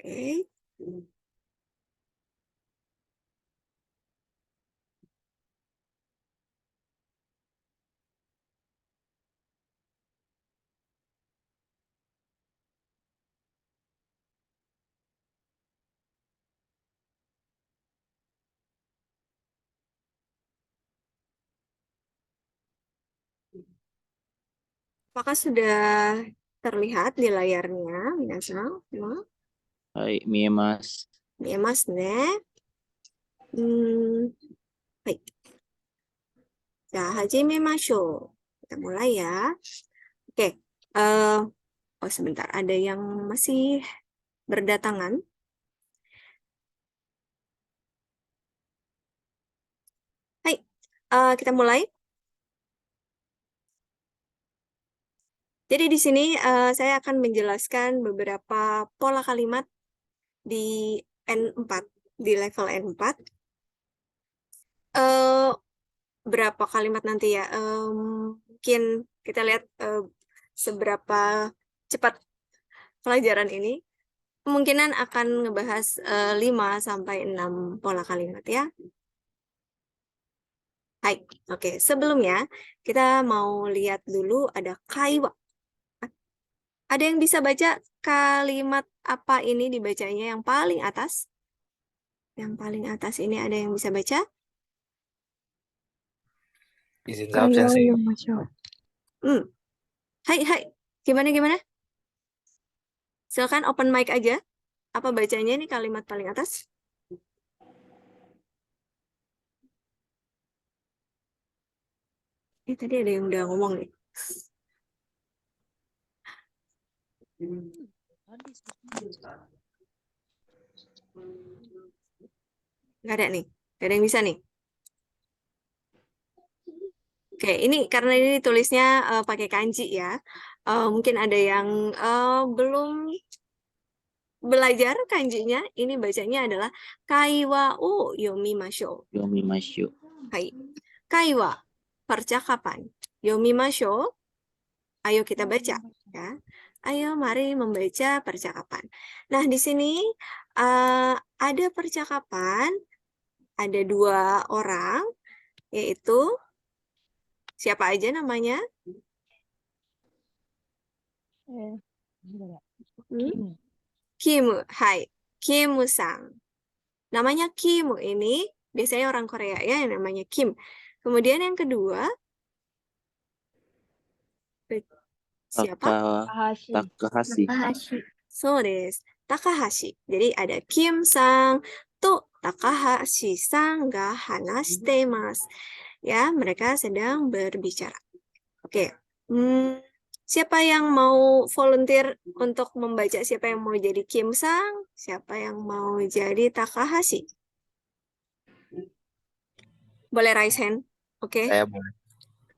Oke. Apakah sudah terlihat di layarnya, minasan? No? はい、見えます。見えますね。はい。じゃあ、始めましょう。Kita mulai ya. Oke. Oh, sebentar. Ada yang masih berdatangan. Hai. Kita mulai. Jadi di sini saya akan menjelaskan beberapa pola kalimat di N4, di level N4. Berapa kalimat nanti ya? Mungkin kita lihat seberapa cepat pelajaran ini. Kemungkinan akan ngebahas 5-6 pola kalimat ya. Hai, oke. Sebelumnya kita mau lihat dulu ada kaiwa. Ada yang bisa baca kalimat apa ini dibacanya yang paling atas? Yang paling atas ini ada yang bisa baca? Izin jawab sensei. Hai, hai. Gimana? Silakan open mic aja. Apa bacanya ini kalimat paling atas? Tadi ada yang udah ngomong nih. Nggak ada nih. Nggak ada yang bisa nih. Oke, ini karena ini tulisnya pakai kanji ya. Mungkin ada yang belum belajar kanjinya. Ini bacanya adalah kaiwa o yomimashou. 読みましょう。 Hai. Kaiwa, percakapan. Yomimashou, ayo kita baca ya. Ayo mari membaca percakapan. Nah, di sini ada percakapan, ada 2 orang, yaitu siapa aja namanya? Kim, hai, Kim-sang. Namanya Kim ini, biasanya orang Korea ya, yang namanya Kim. Kemudian yang kedua, siapa? Takahashi. So desu, Takahashi. Jadi ada Kim-sang, to Takahashi-sang ga hanashitemasu. Ya, mereka sedang berbicara. Oke. Siapa yang mau volunteer untuk membaca? Siapa yang mau jadi Kim-sang? Siapa yang mau jadi Takahashi? Boleh raise hand? Oke. Saya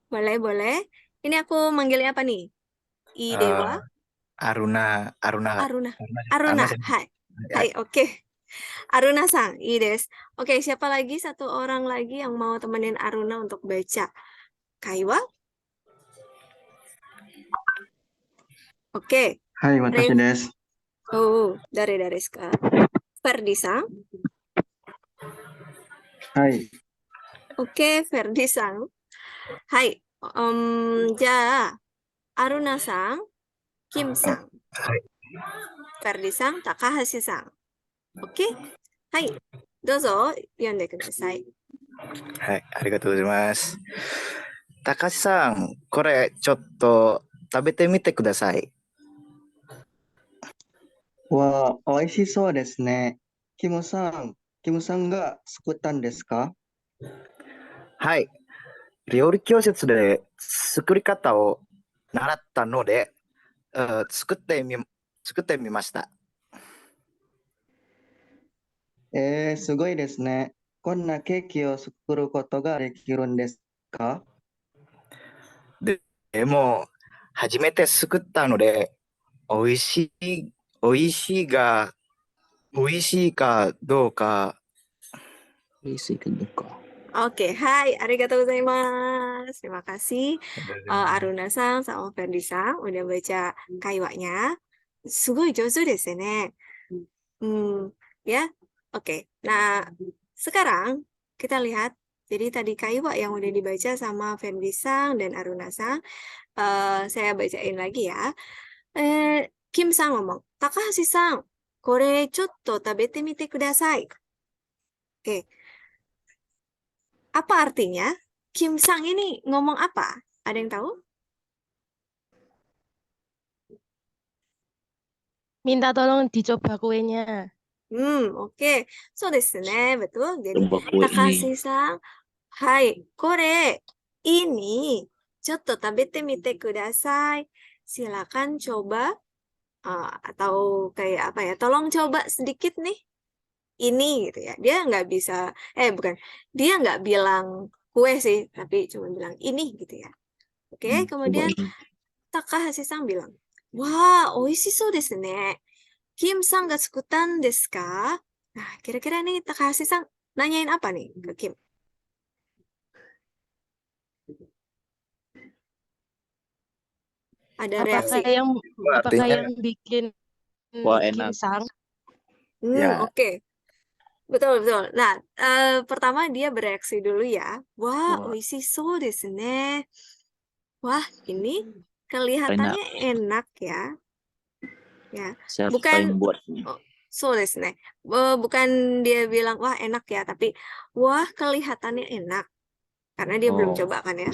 boleh. Boleh. Ini aku manggilnya apa nih? Idewa? Aruna. Aruna. sensei. Hai. Hai, oke. Aruna-sang, ides. Oke, siapa lagi? 1 orang lagi yang mau temenin Aruna untuk baca Kaiwa? Oke. Hai, watashi desu. Oh, dari ska. Ferdi-sang. Hai. Oke, Ferdi-sang. Hai. Ja, Aruna-sang, Kim-sang. Ferdi-sang, Takahashi-sang. Oke. Hai. Dozo, yonde kudasai. はい、ありがとうございます。高橋さん、これちょっと食べてみてください。わあ、美味しそうですね。キムさんが作ったんですか？はい、料理教室で作り方を習ったので、作ってみました。すごいですね。こんなケーキを作ることができるんですか？でも、初めて作ったので、美味しいかどうか。 Oke, hai, arigatou gozaimasu. Terima kasih Aruna-sang sama Ferdi-sang udah baca kaiwanya. Sugoi jouzu desu ne. Ya. Oke. Nah, sekarang kita lihat. Jadi tadi kaiwa yang udah dibaca sama Ferdi-san dan Aruna-san. Saya bacain lagi ya. Kim-san ngomong, Takahashi-san, kore chotto tabete mite kudasai. Oke. Apa artinya? Kim-sang ini ngomong apa? Ada yang tahu? Minta tolong dicoba kuenya. Oke. So desu ne, betul. Jadi Coba kue ini. Takahashi-san, hai, kore, ini, chotto tabete mite kudasai. Silakan coba, atau kayak apa ya, tolong coba sedikit nih. Ini gitu ya. Dia nggak bisa, bukan, dia nggak bilang kue sih, tapi cuma bilang ini gitu ya. Oke, Coba kemudian ini. Takahashi-san bilang, wah, oishishou desu ne. Kim-san ga tsukutan desu ka? Nah, kira-kira nih Takahashi-san nanyain apa nih ke Kim? Ada reaksi. Apakah artinya yang bikin Wah, Kim enak. Sang? ya Oke. Betul, betul. Nah, pertama dia bereaksi dulu ya. Wah, Wah, oishishou desu ne. Wah, ini kelihatannya enak ya. Ya, siapa bukan yang buat? so desu ne. Bukan dia bilang wah enak ya, tapi wah kelihatannya enak karena dia belum Oh, coba kan ya.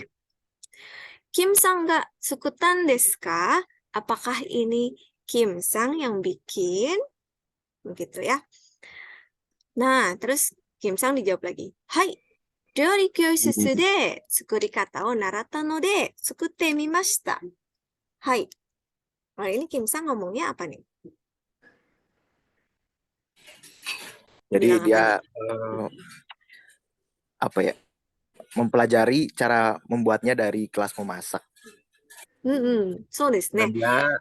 Kim-sang ga tsukutan desu ka? Apakah ini Kim-sang yang bikin? Begitu ya. Nah, terus Kim-sang dijawab lagi. Hai, ryori kyoshitsu de tsukurikata o naratta no de tsukutte mimashita. Hai. Kalau ini Kim-sang ngomongnya apa nih? jadi Bilang apa dia nih? apa ya, mempelajari cara membuatnya dari kelas memasak So desu ne.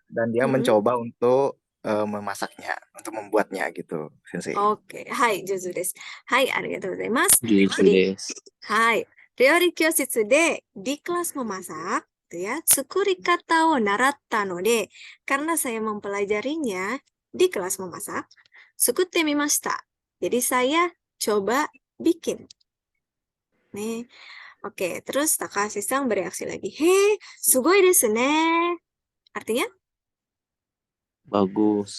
dan dia mencoba untuk memasaknya, untuk membuatnya gitu, Sensei. Oke, hai, juzu desu. Hai, arigatou gozaimasu. Jutsu Jadi, desu. hai, ryori kyoshitsu de di kelas memasak, gitu ya, tsukurikata o naratta no de, karena saya mempelajarinya di kelas memasak, tsukutte mimashita. Jadi saya coba bikin. Nih, oke, terus Takahashi-san bereaksi lagi. He, sugoi desu ne. Artinya? Bagus.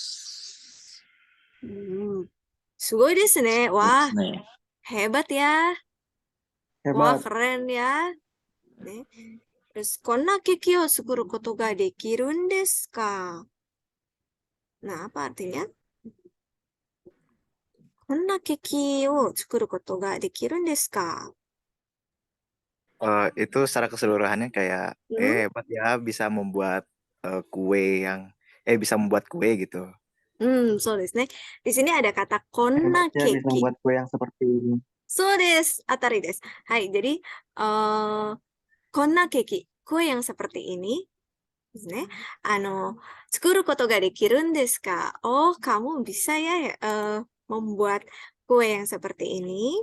Sugoi desu ne. Wah, Bagus nih. hebat ya. Wah, Hebat. keren ya. Nih. Terus, konna keki o tsukuru koto ga dekirun desu ka? Nah, apa artinya? Konna keki o tsukuru koto ga dekirun desu ka? Itu secara keseluruhannya kayak hebat ya, bisa membuat kue yang bisa membuat kue gitu. So desu ne. Di sini ada kata konna Hebat ya bisa keki. membuat kue yang seperti ini. So desu, atari desu. Hai, jadi konna keki, kue yang seperti ini, desu ne. Tsukuru koto ga dekirun desu ka? Oh, kamu bisa ya membuat kue yang seperti ini.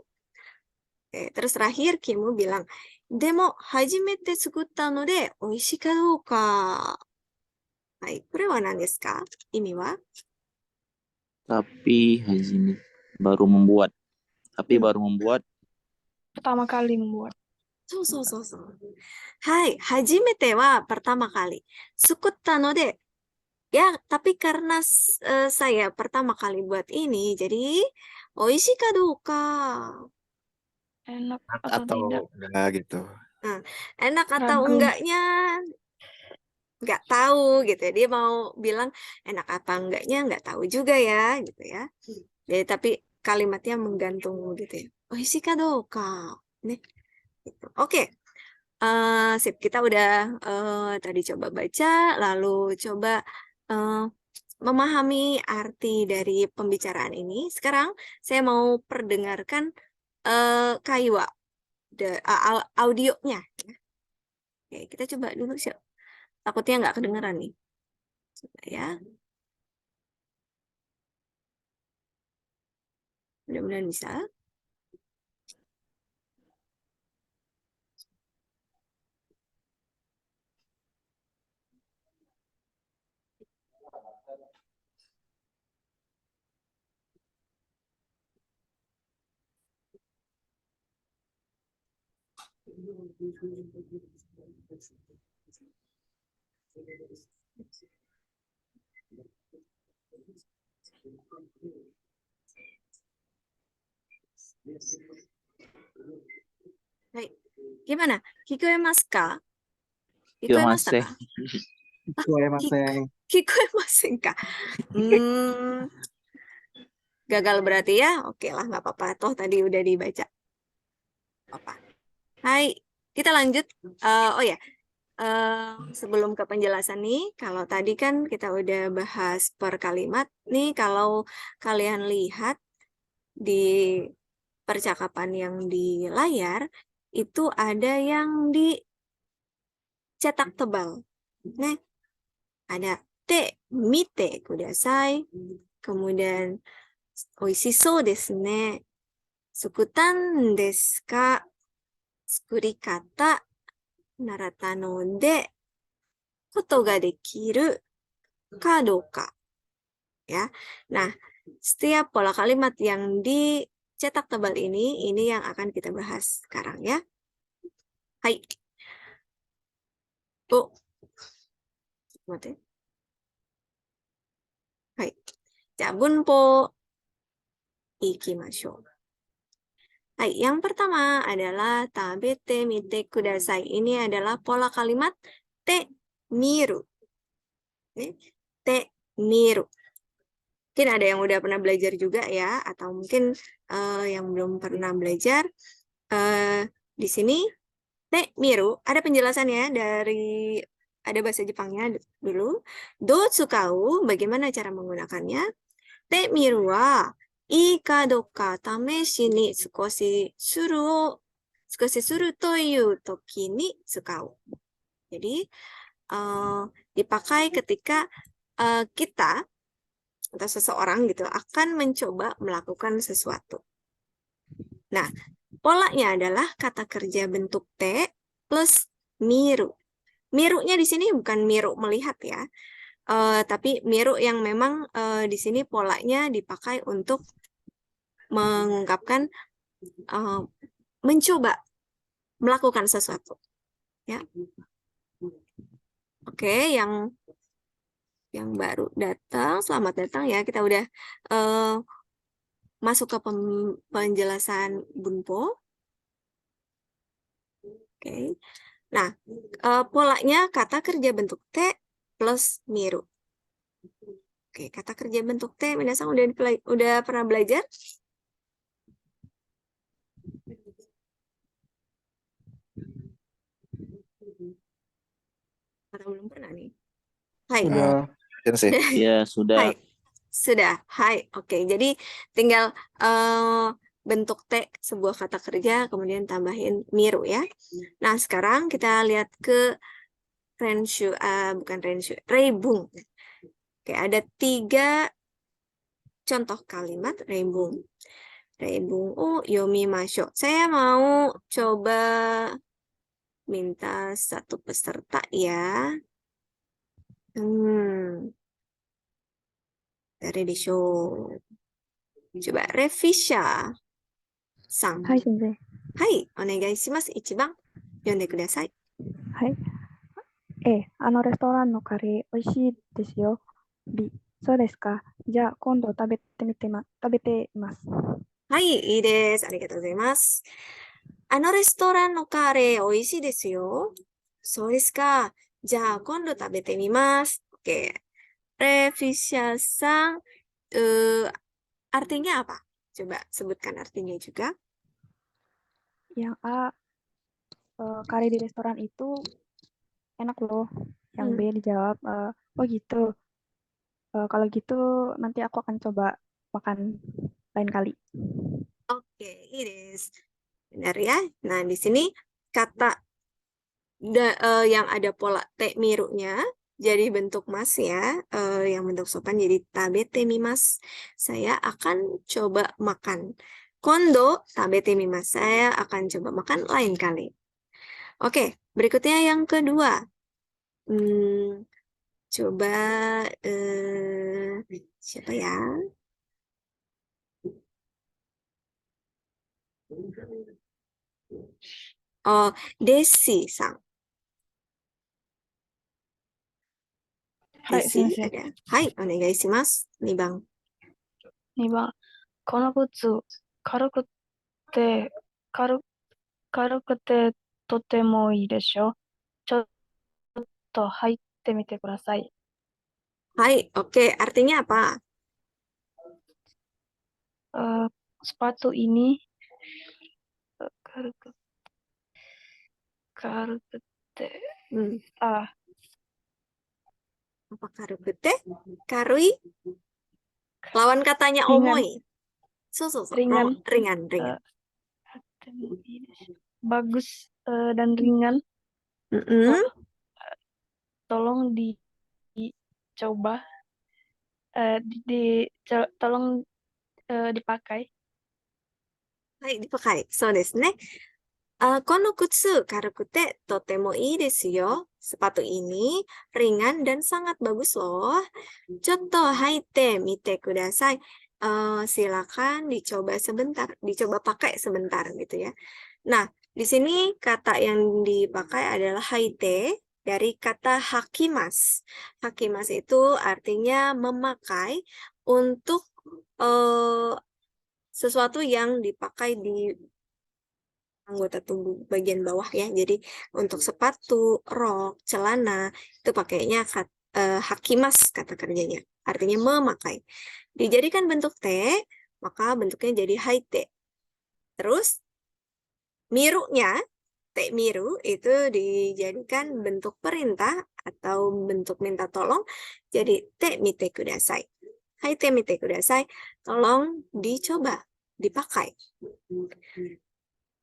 Oke, terus terakhir Kimu bilang, demo hajimete tsukutta no de oishii ka dou ka? Hai, kore wa nan desu ka? Imi wa? Tapi Hajime baru membuat. Baru membuat. Pertama kali membuat. So. Hai, hajimete wa pertama kali. Tsukutta no de. Ya, tapi karena saya pertama kali buat ini, jadi oishii ka dou ka? Enak atau tidak? Enggak gitu. Nah, enak atau Ragu. enggaknya nggak tahu gitu ya. Dia mau bilang enak apa enggaknya nggak tahu juga ya gitu ya. Jadi tapi kalimatnya menggantung gitu ya. Oishii ka dou ka? Nih, gitu. Oke. Sip, kita udah tadi coba baca, lalu coba memahami arti dari pembicaraan ini. Sekarang saya mau perdengarkan kaiwa, audionya. Oke, kita coba dulu sih. Takutnya nggak kedengeran nih. Coba ya. Mudah-mudahan bisa. Hai, gimana? Kikoemasu ka? Kikoemasu. Kikoemashita ka? Kikoemasen ka? Gagal berarti ya? Oke lah, nggak apa-apa. Toh tadi udah dibaca. Apa? Hai, kita lanjut. Oh ya, sebelum ke penjelasan nih, kalau tadi kan kita udah bahas per kalimat. Nih, kalau kalian lihat di percakapan yang di layar, itu ada yang dicetak tebal. Nih, ada te, mite kudasai. Kemudian, oishishou desu ne. Sukutan desu ka? Tsukurikata narata no de koto ga dekiru ka douka. Ya. Nah, setiap pola kalimat yang dicetak tebal ini yang akan kita bahas sekarang ya. Hai. Oh. Mate. Hai. Ja, bunpo ikimashou. Hai, yang pertama adalah tabete mite kudasai. Ini adalah pola kalimat te miru. Te miru. Mungkin ada yang udah pernah belajar juga ya, atau mungkin yang belum pernah belajar. Di sini te miru ada penjelasannya dari ada bahasa Jepangnya dulu. Do tsukau, bagaimana cara menggunakannya? Te miru wa ii ka doka tameshi ni sukoshi suru to iu toki ni tsukau. Jadi dipakai ketika kita atau seseorang gitu akan mencoba melakukan sesuatu. Nah, polanya adalah kata kerja bentuk te plus miru. Mirunya di sini bukan miru melihat ya, tapi miru yang memang di sini polanya dipakai untuk mengungkapkan mencoba melakukan sesuatu. Ya. Oke, yang baru datang, selamat datang ya. Kita udah masuk ke penjelasan bunpo. Oke. Nah, polanya kata kerja bentuk te plus miru. Oke, kata kerja bentuk te, minasan udah pernah belajar? Atau belum pernah nih? Hai. Sudah. Ya, sudah. Hai. Sudah. Hai. Oke, jadi tinggal bentuk te sebuah kata kerja, kemudian tambahin miru ya. Nah, sekarang kita lihat ke renshu, bukan renshu, reibung. Oke, ada 3 contoh kalimat reibung. Reibung yomimashou. Saya mau coba minta satu peserta ya. Dari deshou. Coba Revisha san. はい、先生。はい、お願いします。1番読んでください。はい。A、レストランのカレー美味しいですよ。B、そうですか。じゃあ今度食べています。はい、いいです。ありがとうございます。レストランのカレー美味しいですよ。そうですか。じゃあ今度食べてみます。Oke. Revisha sang, artinya apa? Coba sebutkan artinya juga. Yang A, kare di restoran itu enak loh. Yang B dijawab, oh gitu. Kalau gitu nanti aku akan coba makan lain kali. Oke, iris. Benar ya. Nah, di sini kata yang ada pola te mirunya jadi bentuk mas ya, yang bentuk sopan jadi tabete mimas. Saya akan coba makan. Kondo tabete mimas. Saya akan coba makan lain kali. Oke, berikutnya yang kedua. Coba siapa ya? Oh, Desi-san. はい、 Desi 先生。 ada. Hai, onegaishimasu. 2番。 2番、この靴、軽くて、軽くてとてもいいでしょ。ちょっと履いてみてください。 Hai, oke. Artinya apa? Sepatu ini軽くて、 Apa karukute? Karui? Lawan katanya Ringan. omoi. So. Ringan. Ringan. Bagus dan ringan. Mm-mm. Tolong dicoba. Tolong dipakai. Hai, dipakai. So desu ne. Kono kutsu karukute totemo ii desu yo. Sepatu ini ringan dan sangat bagus loh. Chotto haite mite kudasai. Silakan dicoba sebentar, dicoba pakai sebentar gitu ya. Nah, di sini kata yang dipakai adalah haite dari kata hakimas. Hakimas itu artinya memakai untuk sesuatu yang dipakai di anggota tubuh bagian bawah ya. Jadi untuk sepatu, rok, celana itu pakainya hakimas kata kerjanya. Artinya memakai. Dijadikan bentuk T, maka bentuknya jadi haite. Terus mirunya, T miru itu dijadikan bentuk perintah atau bentuk minta tolong. Jadi T mite kudasai. Haite mite kudasai. Tolong dicoba, dipakai.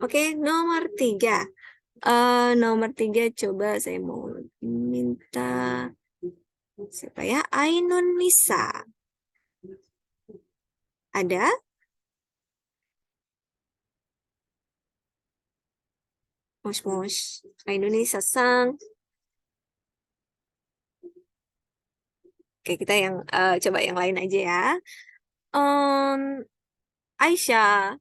Oke, nomor 3. Nomor 3 coba saya mau minta siapa ya? Ainun Nisa. Ada? Mosh. Ainun Nisa-san. Oke, kita yang coba yang lain aja ya. Aisyah.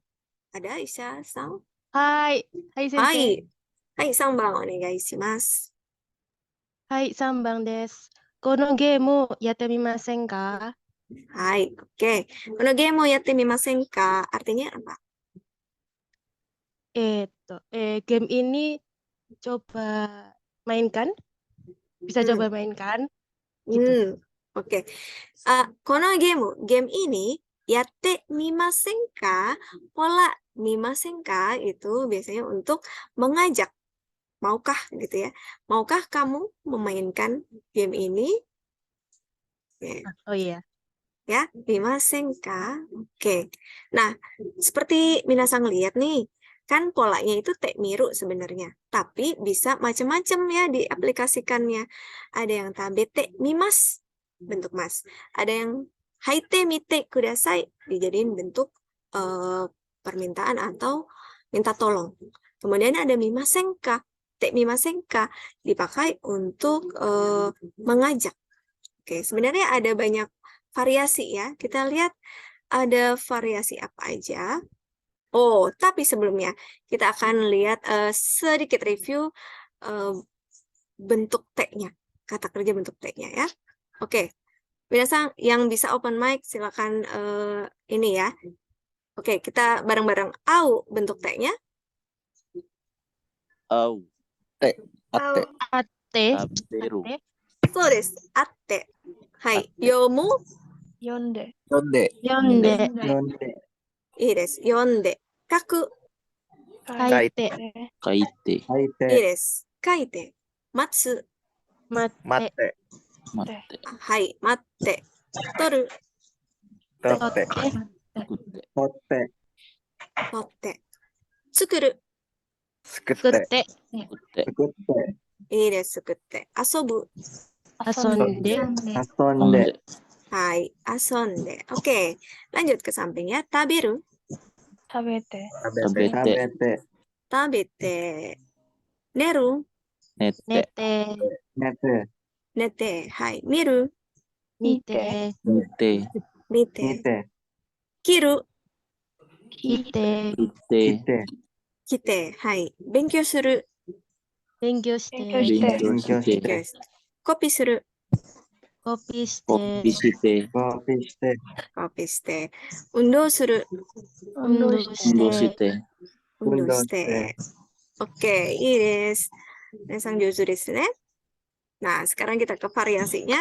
Ada Aisyah-san? Hai, sensei. Hai, 3番お願いします。はい、3番です。このゲームやってみませんか？ Hai, oke. Kono game mau yatte mimasen ka? Artinya apa? Game ini coba mainkan? Bisa coba mainkan? Gitu. Oke. Kono game ini yatte mimasen ka? Pola mimasen ka itu biasanya untuk mengajak. Maukah gitu ya? Maukah kamu memainkan game ini? Oh iya. Ya, mimasen ka? Oke. Nah, seperti minasang lihat nih, kan polanya itu te miru sebenarnya, tapi bisa macam-macam ya diaplikasikannya. Ada yang tabete mimas, bentuk mas. Ada yang haite mite kudasai, dijadiin bentuk permintaan atau minta tolong. Kemudian ada mimasen ka, te mimasen ka, dipakai untuk mengajak. Oke, sebenarnya ada banyak variasi ya. Kita lihat ada variasi apa aja. Oh, tapi sebelumnya kita akan lihat sedikit review bentuk T-nya. Kata kerja bentuk T-nya ya. Oke. Minasan yang bisa open mic silakan ini ya. Oke, kita bareng-bareng. Au bentuk T-nya. Au. Atte. Ate. Aberu. So desu. Atte. Hai. Yomu. Yonde. Yonde. Ii desu. Yonde. Kaku. Kaite. Kaite. Ii desu. Kaite. Matsu. Matte. Matte. Hai. Matte. Toru. Totte. Kutte. Totte. Tsukuru. Sukutte. Kutte. Ii desu. Sukutte. Asobu. Asonde. Onde. Hai. Asonde. Oke. Lanjut ke samping ya. Taberu. Tabete. Tabete. Tabete. Neru. Nete. Nete. Hai. Miru. Mite. Mite. Kiru. Kite. Ite. 来て、はい。勉強する。勉強して、勉強して勉強して、勉強する。コピーする。コピーしコて、ピーして、コピーして、コピーして。運動する。運動運動し、してて、運動して。Oke,いいです。皆さん上手ですね. Nah, sekarang kita ke variasinya.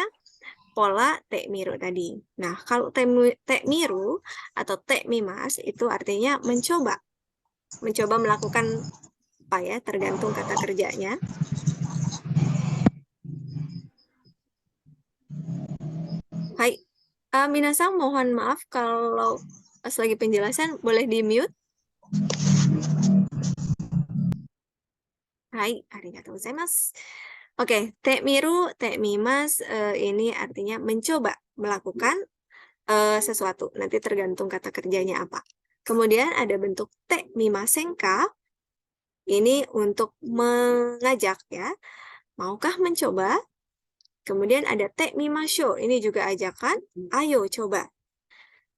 Pola tekmiru tadi. Nah, kalau tekmiru atau tekmimas itu artinya mencoba. Mencoba melakukan apa ya, tergantung kata kerjanya. Hai, minasan mohon maaf kalau pas lagi penjelasan boleh di-mute. Hai, arigatou gozaimasu. Oke, tekmiru, tekmimas ini artinya mencoba melakukan sesuatu. Nanti tergantung kata kerjanya apa. Kemudian ada bentuk tekmimasenka. Ini untuk mengajak ya. Maukah mencoba? Kemudian ada tekmimasho. Ini juga ajakan. Ayo coba.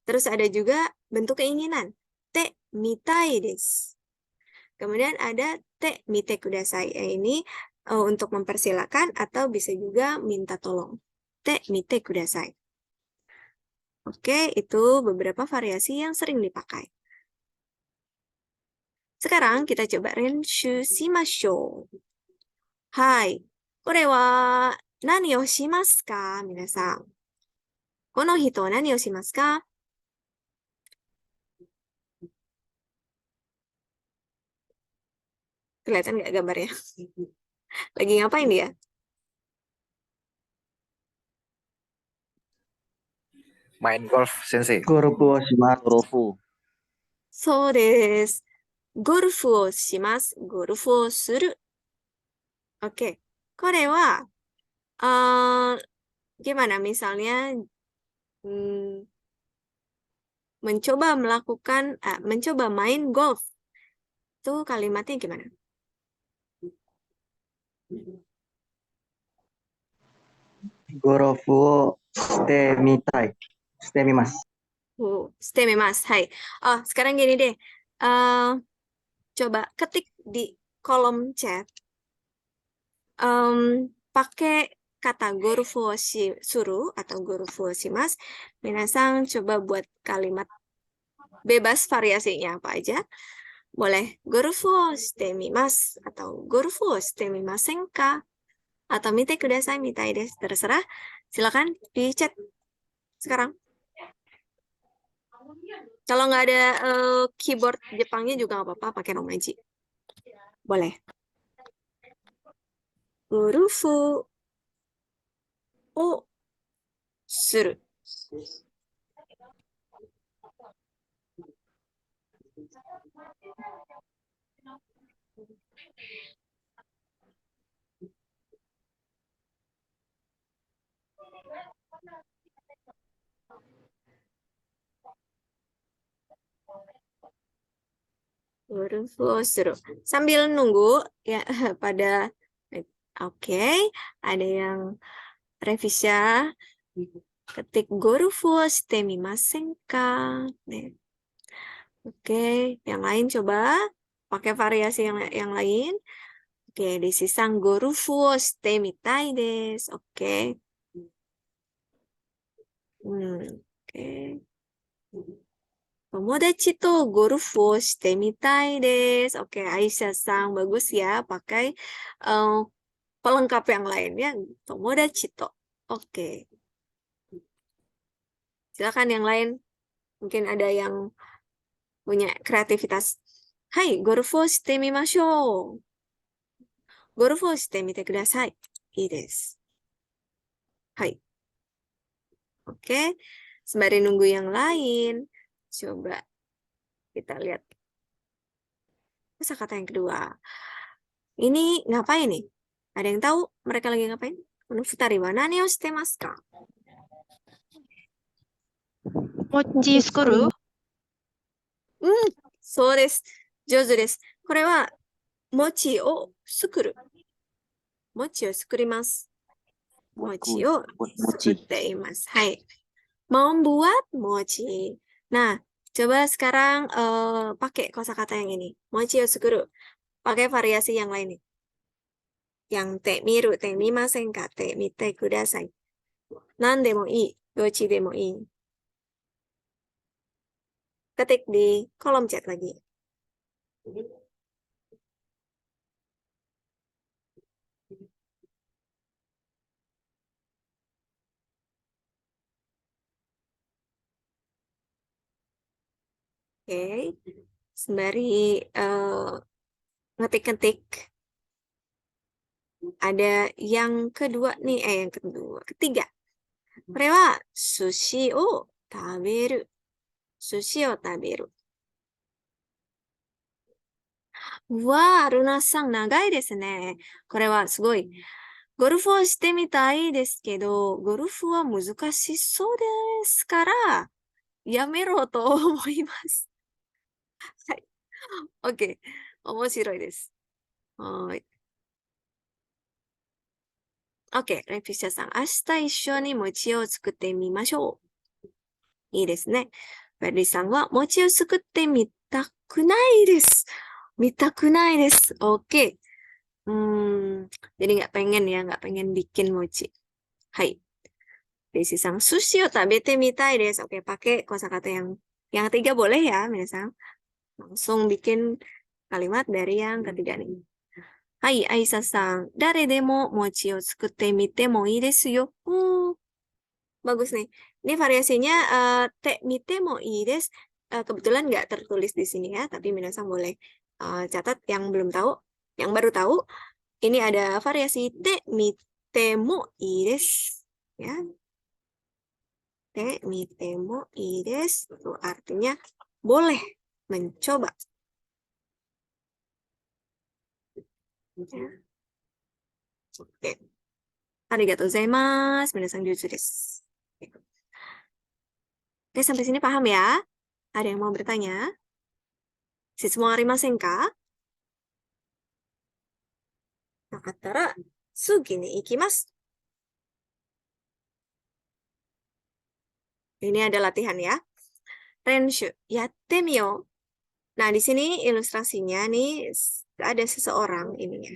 Terus ada juga bentuk keinginan. Tekmitai desu. Kemudian ada tekmite kudasai. Ini untuk mempersilakan atau bisa juga minta tolong. Tekmite kudasai. Oke, itu beberapa variasi yang sering dipakai. Sekarang kita coba renshu shimashou. Hai, kore wa nani o shimasu ka, minasan? Kono hito nani o shimasu ka? Kelihatan nggak gambarnya? Lagi ngapain dia? Main golf, Sensei. ゴルフをします。 gorofu, そうです。ゴルフをします。ゴルフをする。Oke, これは、gimana misalnya mencoba melakukan, mencoba main golf. Itu kalimatnya gimana? ゴルフをしてみたい。してみます。 Stay mas. Hai. Oh, sekarang gini deh. Coba ketik di kolom chat. Pakai kata gorufu suru atau gorufu shimasu. Minasang coba buat kalimat bebas variasinya apa aja. Boleh gorufu shite mimasu atau gorufu shite mimasen ka atau mite kudasai mitai desu. Terserah. Silakan di chat sekarang. Kalau nggak ada keyboard Jepangnya juga nggak apa-apa, pakai romaji. Boleh. Gorufu o suru. Gorufu o suru. Sambil nunggu ya pada oke, ada yang revisi ya. Ketik gorufu o shite mimasen ka. Oke, yang lain coba pakai variasi yang lain. Oke, disisang gorufu o shite mitai desu. Oke. Oke. Tomodachi to gorufu o shite mitai desu. Oke, Aisyah-san bagus ya pakai pelengkap yang lainnya. Tomodachi to. Oke. Silakan yang lain. Mungkin ada yang punya kreativitas. Hai, gorufu o shite mimashou. Gorufu o shite mite kudasai. Ii desu. Hai. Oke. Sembari nunggu yang lain, coba kita lihat kosakata yang kedua. Ini ngapain nih? Ada yang tahu mereka lagi ngapain? Futari wa nani o shite masu ka? 餅作る？そうです。上手です。これは、餅を作る。餅を作ります。餅を buat 作っ mochi, ています。はい。membuat mochi. Nah, Coba sekarang pakai kosakata yang ini. Mochi o tsukuru. Pakai variasi yang lain nih. Yang te miru, te mimasen ka, te mite kudasai. Nan demo ii, dochi demo ii. Ketik di kolom chat lagi. Oke, sembari ngetik-ngetik. Ada yang kedua nih, yang ketiga. Kore wa sushi o taberu. Sushi o taberu. Wah, Luna-san, nagai desu ne. Kore wa sugoi. ゴルフをしてみたいですけど、ゴルフは難しそうですから、やめろと思います。はい。OK。面白いです。はーい。OK。レピシャさん、明日一緒に餅を作ってみましょう。いいですね。ベリーさんは、餅を作ってみたくないです。見たくないです。OK。jadi nggak pengen ya, nggak pengen bikin mochi. Hai. Desi sang sushi o tabete mitai desu. Oke, pakai kosakata yang ketiga boleh ya, minasang. Langsung bikin kalimat dari yang ketiga nih. Hai, Aisa-san. Dare demo mochi o tsukutte mite mo ii desu yo. Bagus nih. Ini variasinya te mite mo ii desu. Kebetulan nggak tertulis di sini ya, tapi minasang boleh catat yang belum tahu, yang baru tahu. Ini ada variasi te mite mo ii desu. Ya. Te mite mo ii desu. Itu artinya boleh mencoba. Ya. Oke. Arigatou gozaimasu. Minasan jutsu desu. Oke, sampai sini paham ya? Ada yang mau bertanya? Shitsumon arimasen ka? Nakattara, sugi ni ikimasu. Ini ada latihan ya. Renshu, yatte miyou. Nah, di sini ilustrasinya nih ada seseorang ininya.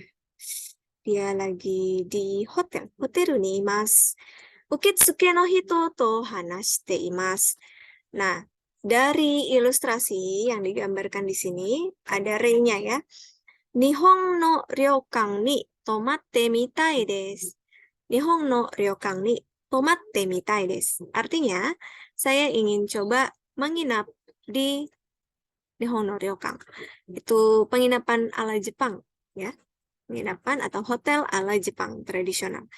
Dia lagi di hotel. Hotel ni imasu. Uketsuke no hito to hanashite imasu. Nah, dari ilustrasi yang digambarkan di sini ada re-nya ya. Nihon no ryokan ni tomatte mitai desu. Nihon no ryokan ni tomatte mitai desu. Artinya, saya ingin coba menginap di Nihon no ryokan. Itu penginapan ala Jepang ya. Penginapan atau hotel ala Jepang tradisional.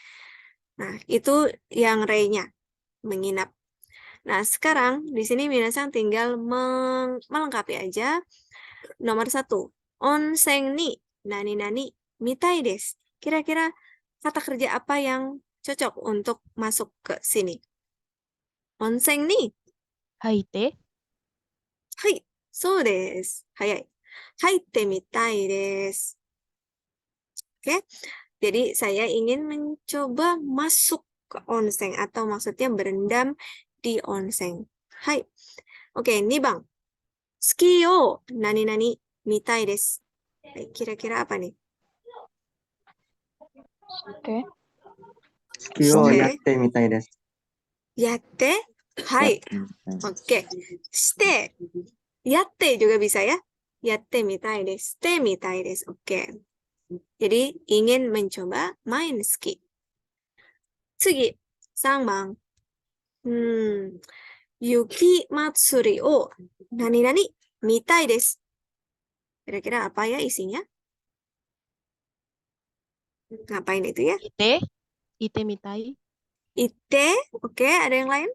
Nah, itu yang re-nya, menginap. Nah, sekarang di sini minasan tinggal melengkapi aja nomor 1. Onsen ni nani-nani mitai desu. Kira-kira kata kerja apa yang cocok untuk masuk ke sini? Onsen ni. Haite. Hai, so desu. Hayai. Haite mitai desu. Oke. Jadi saya ingin mencoba masuk ke onsen atau maksudnya berendam di onsen. Hai. Oke, ini Bang. Ski o nani-nani mitai desu. Kira-kira apa nih? Oke. スキを Oke. やってみたいです。Yatte? Hai. Oke. Shite. Yatte juga bisa ya. Yatte mitai desu. Te mitai desu. Oke. Jadi ingin mencoba main ski. Tsugi. 3番. Yuki matsuri o nani-nani mitai desu. Kira-kira apa ya isinya? Ngapain itu ya? Ite. Ite mitai. Ite. Oke, ada yang lain?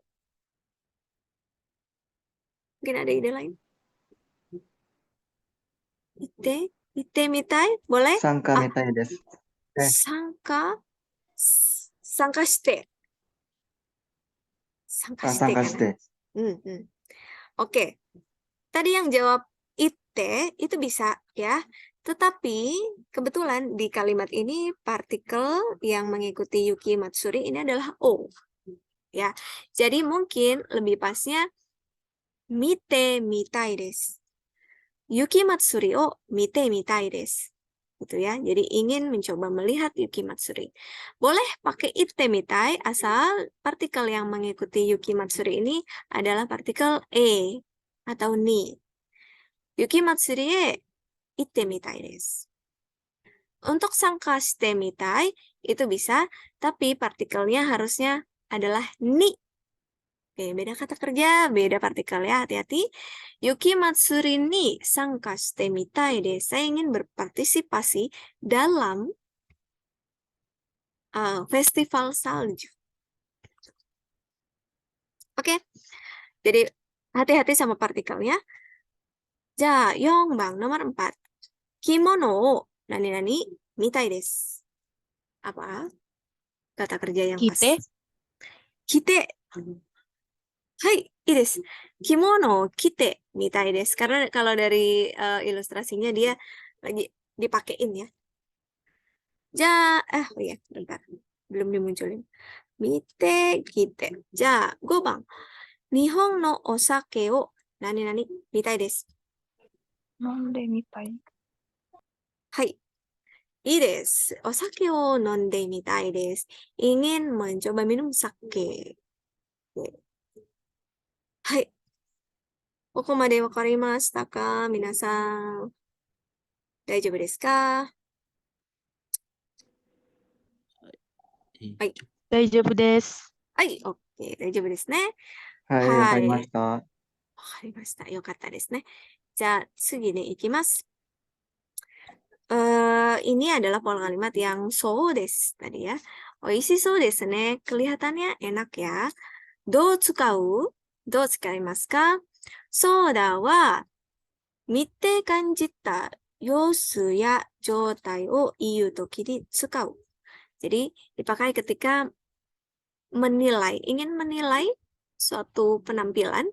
Mungkin ada ide lain? Ite. Ite mitai. Boleh? 参加みたいです。Sangka. Sangka shite. Sangka あ、 shite 参加 kan? して。 Oke. Tadi yang jawab ite itu bisa ya. Tetapi kebetulan di kalimat ini partikel yang mengikuti Yuki Matsuri ini adalah o. Ya. Jadi mungkin lebih pasnya mite mitai desu. Yuki Matsuri o mite mitai desu. Gitu ya. Jadi ingin mencoba melihat Yuki Matsuri. Boleh pakai itte mitai asal partikel yang mengikuti Yuki Matsuri ini adalah partikel e atau ni. Yuki Matsuri e itte mitai desu. Untuk sangka shite mitai itu bisa, tapi partikelnya harusnya adalah ni. Oke, beda kata kerja, beda partikel ya, hati-hati. Yuki Matsuri ni sangka shite mitai desu. Saya ingin berpartisipasi dalam festival salju. Oke, jadi hati-hati sama partikelnya. Ja, 4番, nomor 4. Kimono o nani-nani mitai desu. Apa? Kata kerja yang pas. Kite. Kite. Hai,いいです. Kimono kite mitai desu. Karena kalau dari ilustrasinya dia lagi dipakein ya. Ja, oh iya, bentar. Belum dimunculin. Mite kite. Ja, 5番. Nihon no osake o nani-nani mitai desu. 飲んでみたい。はい. いいです. Osake o nonde mitai desu. Ingin mencoba minum sake. はい。ここまでわかりましたか皆さん。大丈夫ですかはい。大丈夫です。はい、OK。大丈夫ですね。はい、わかりました。わかりました。よかったですね。じゃあ、次に行きます。Ini adalah pola kalimat yang so desu tadi ya. Oishi so desu ne. Kelihatannya enak ya. Do tsukau? Do tsukaimasu ka? Soda wa mitte kanjita yosu ya joutai o iu toki ni tsukau. Jadi dipakai ketika menilai, ingin menilai suatu penampilan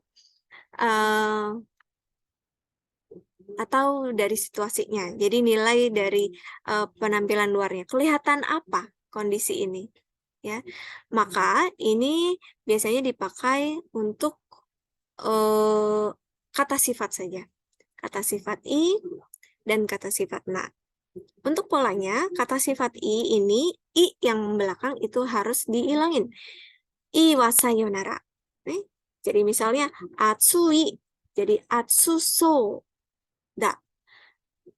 atau dari situasinya. Jadi nilai dari penampilan luarnya. Kelihatan apa kondisi ini? Ya, maka ini biasanya dipakai untuk kata sifat saja. Kata sifat i dan kata sifat na. Untuk polanya, kata sifat i ini, i yang belakang itu harus diilangin. I wa sayonara. Jadi misalnya, atsui, jadi atsuso da.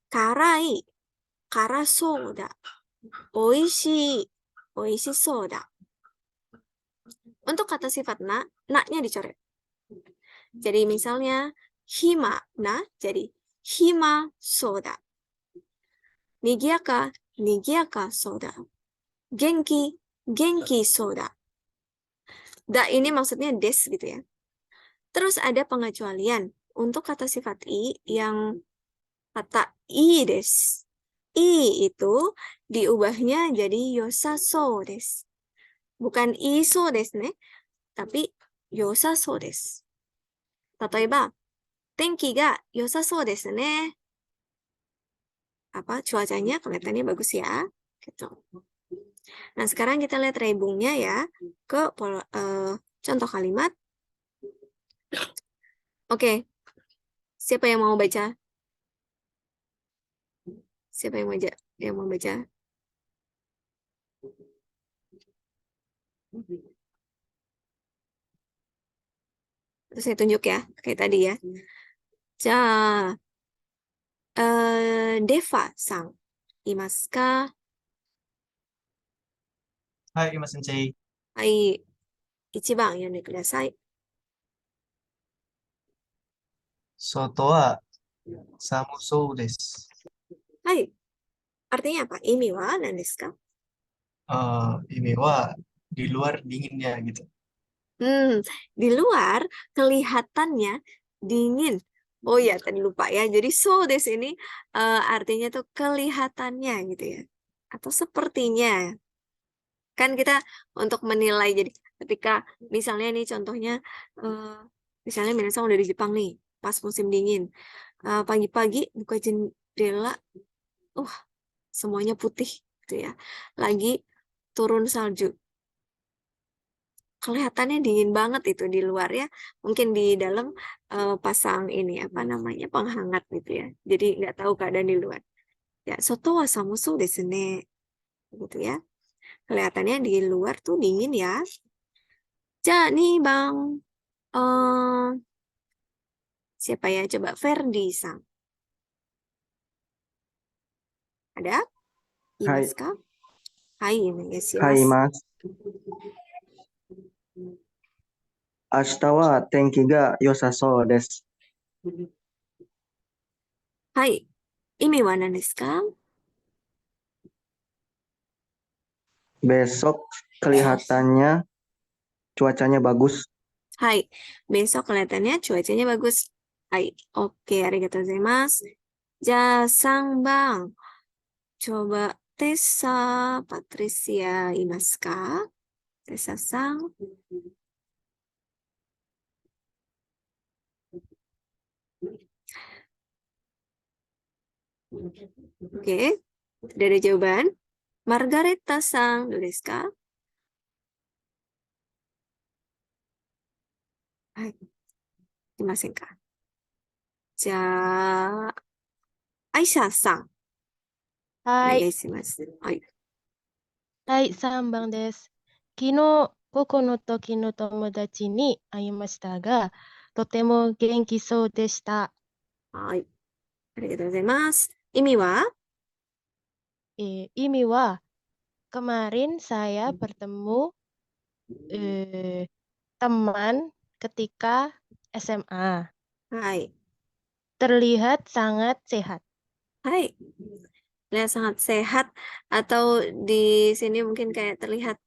Karai, karaso da. Oishii, oishisou da. Untuk kata sifat na, na-nya dicoret. Jadi misalnya, hima na, jadi hima soda. Nigiaka, nigiaka soda. Genki, genki soda. Da ini maksudnya des gitu ya. Terus ada pengecualian untuk kata sifat i yang kata i des. I itu diubahnya jadi yosaso des. Bukan iso des ne, tapi yosaso des. Tatoeba, tenki ga yosaso desu ne. Apa cuacanya kelihatannya bagus ya. Gitu. Nah, sekarang kita lihat rebungnya ya ke contoh kalimat. Oke. Siapa yang mau baca? Siapa yang mau baca? Terus saya tunjuk ya, kayak tadi ya. Ja, Deva-san, imasu ka? はい、今先生。はい。1番読んでください。外は寒そうです。はい。Artinya apa? Ini wa何ですか? Ini wa di luar dinginnya gitu. Di luar kelihatannya dingin. Oh ya, tadi lupa ya. Jadi so des ini artinya tuh kelihatannya gitu ya. Atau sepertinya. Kan kita untuk menilai, jadi ketika misalnya nih contohnya, misalnya minasan udah di Jepang nih, pas musim dingin. Pagi-pagi buka jendela, semuanya putih gitu ya. Lagi turun salju. kelihatannya dingin banget itu di luar ya. Mungkin di dalam pasang ini apa namanya penghangat gitu ya. Jadi nggak tahu keadaan di luar. Ya, soto wa samusu desu ne. Gitu ya. Kelihatannya di luar tuh dingin ya. Ja, nih Bang. eh siapa ya? Coba Ferdi Sang. Ada? いますか? Hai, お願いしはい、います。ます。明日は天気が良さそうです。はい。意味は何ですか? Besok kelihatannya cuacanya bagus. Hai. Besok kelihatannya cuacanya bagus. Hai. Oke, arigatou gozaimasu. じゃあ3番。coba Tessa, Patricia いますか? Tessa さん。Oke. Tidak ada jawaban. Margareta さん、どうですか? はい。いませんか? じゃあ、アイシャさん、おはい。願いします。はい。はい、3番です。昨日、午後の時の友達に会いましたが、とても元気そうでした。はい。ありがとうございます。意味は? Ini wa, kemarin saya bertemu teman ketika SMA. はい。 Terlihat sangat sehat. Hai. Terlihat sangat sehat atau di sini mungkin kayak terlihat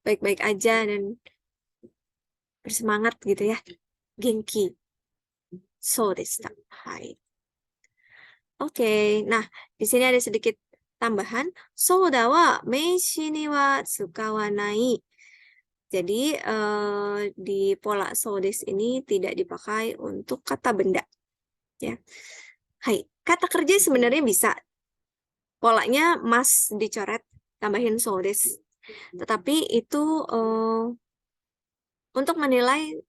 baik-baik aja dan bersemangat gitu ya. Genki. So deshita. Hai. Oke. Nah, di sini ada sedikit tambahan. Soda wa meishi ni wa tsukawanai. Jadi di pola so desu ini tidak dipakai untuk kata benda. Ya. Hai. Kata kerja sebenarnya bisa. Polanya mas dicoret, tambahin so desu. Tetapi itu untuk menilai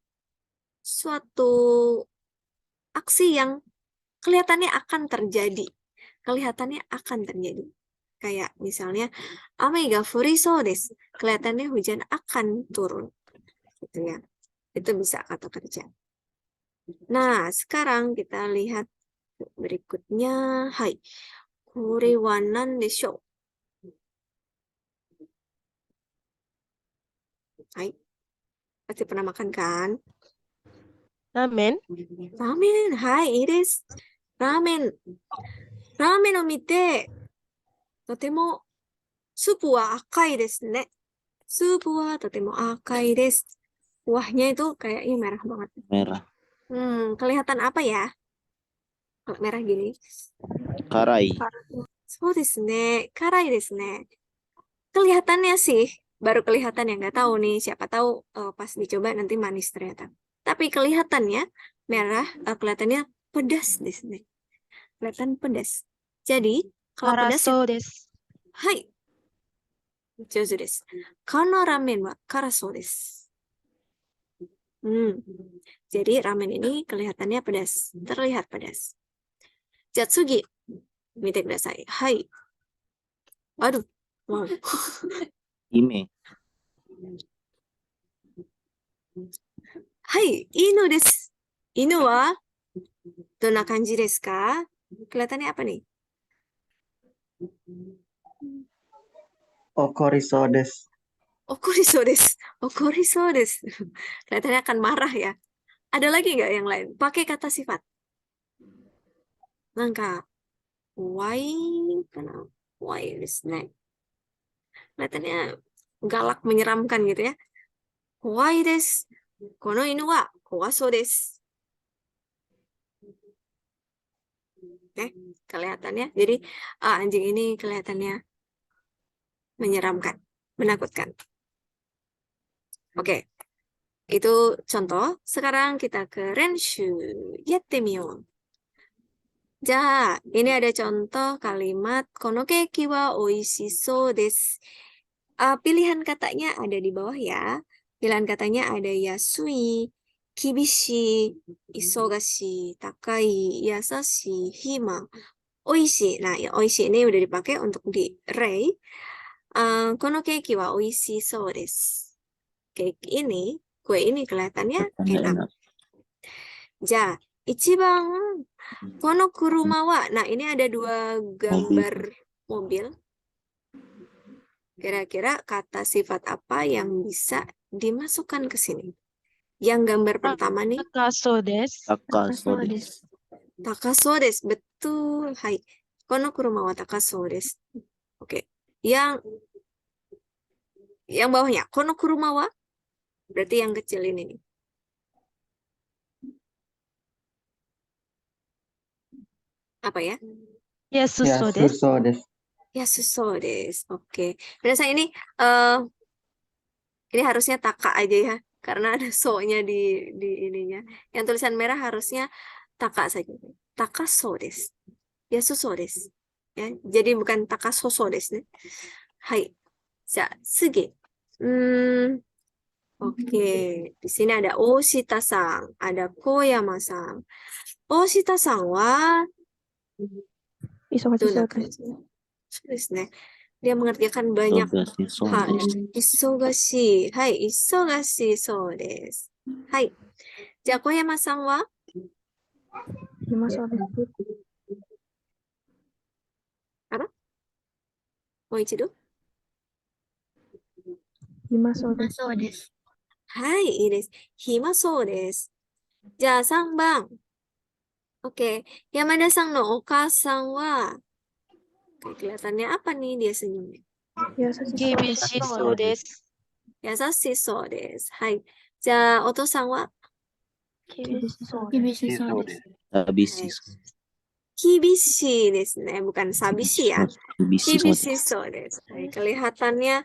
suatu aksi yang kelihatannya akan terjadi. Kelihatannya akan terjadi. Kayak misalnya, ame ga furishou desu. Kelihatannya hujan akan turun. Gitu ya. Itu bisa kata kerja. Nah, sekarang kita lihat berikutnya. Hai. Kore wa nan deshou? Hai. Pasti pernah makan kan? Ramen? Ramen. Hai, ii desu. Ramen. Ramenを見て、とてもスープは赤いですね。スープはとても赤いです。Kuahnya itu kayaknya merah banget. Merah. Kelihatan apa ya? Kalau merah gini. Karai. そうですね。辛いですね。Kelihatannya sih, baru kelihatan ya. Nggak tahu nih, siapa tahu pas dicoba nanti manis ternyata. Tapi kelihatannya merah, kelihatannya pedas di sini. Kelihatan pedas. Jadi, kalau pedas Karaso desu. Hai. 上手です。このラーメンは辛そうです。Jadi ramen ini kelihatannya pedas. Terlihat pedas. じゃあ次、見てください。はい。Aduh. Wow. Ime. はい。犬です。犬はどんな感じですか? Kelihatannya apa nih? Okoriso desu. Okoriso desu. Okoriso desu. Kelihatannya akan marah ya. Ada lagi nggak yang lain? Pakai kata sifat. Nangka. Why? Karena why desu ne. Kelihatannya galak menyeramkan gitu ya. Kowai desu. Kono inu wa kowasou desu. Oke, kelihatannya. Jadi anjing ini kelihatannya menyeramkan, menakutkan. Oke, itu contoh. Sekarang kita ke renshu. Yatte miyou. Ja, ini ada contoh kalimat kono keki wa oishishou desu. Pilihan katanya ada di bawah ya. Pilihan katanya ada yasui, kibishi, isogashi, takai, yasashi, hima, oishi. Nah, ya, oishi ini udah dipakai untuk di rei. Kono keiki wa oishi sou desu. Kue ini kelihatannya enak. Enak. Ja, ichiban kono kuruma wa. Nah, ini ada dua gambar mobil. Kira-kira kata sifat apa yang bisa dimasukkan ke sini? Yang gambar pertama nih, Takaso desu. Takaso desu. takaso desu. Betul. Hai. Kono kuruma wa takaso desu. Oke. Yang bawahnya, kono kuruma wa berarti yang kecil ini nih. Apa ya? Yasuso desu. 安そうです。 Yasuso desu. Oke. Biasa ini harusnya taka aja ya, karena ada so-nya di ininya. Yang tulisan merah harusnya taka saja. Takaso desu. Yasuso desu. Ya, jadi bukan takasoso desu. Hai. Ja, sugi. Oke, di sini ada Oshita-san, ada Koyama-san. Oshita-san wa 忙し どん そう な で 感 す。 じ? そうですね。dia mengerjakan banyak Togashi so hal. desu. Isogashi. Hai, isogashi so desu. Hai. Ja, Koyama-san wa? 暇そうです。 Apa? Mau ichido? 暇そうです。 Hai,いいです。暇そうです。じゃあ3番。Oke, Yamada-san no oka-san wa? Kelihatannya apa nih dia senyumnya? 優しそうです。 Gibishiso desu. Yasashi so desu. Hai. じゃあ、お父さんは厳しそうです。 そうです。 Tabishi so. Kibishi desu ne, bukan sabishi ya. Tabishi so Kibishi desu. so desu. Hai, kelihatannya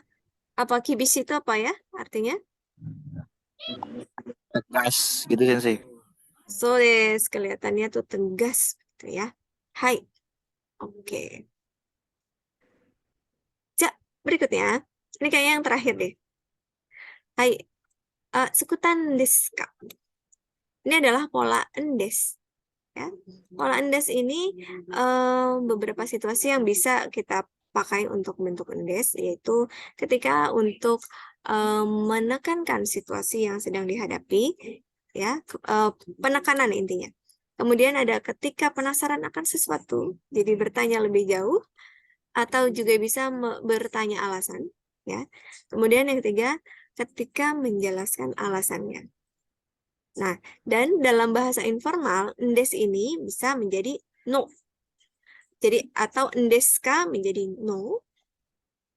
apa kibishi itu apa ya? Artinya? Tegas gitu Sensei. So desu. Kelihatannya tuh tegas gitu ya. Hai. Oke. Ja, berikutnya. Ini kayaknya yang terakhir deh. Hai. Sukutan desu ka? Ini adalah pola endes. Ya. Pola endes ini beberapa situasi yang bisa kita pakai untuk bentuk endes, yaitu ketika untuk menekankan situasi yang sedang dihadapi, ya, penekanan intinya. Kemudian ada ketika penasaran akan sesuatu, jadi bertanya lebih jauh, atau juga bisa bertanya alasan, ya. Kemudian yang ketiga, ketika menjelaskan alasannya. Nah, dan dalam bahasa informal, endes ini bisa menjadi no. Jadi, atau endeska menjadi no.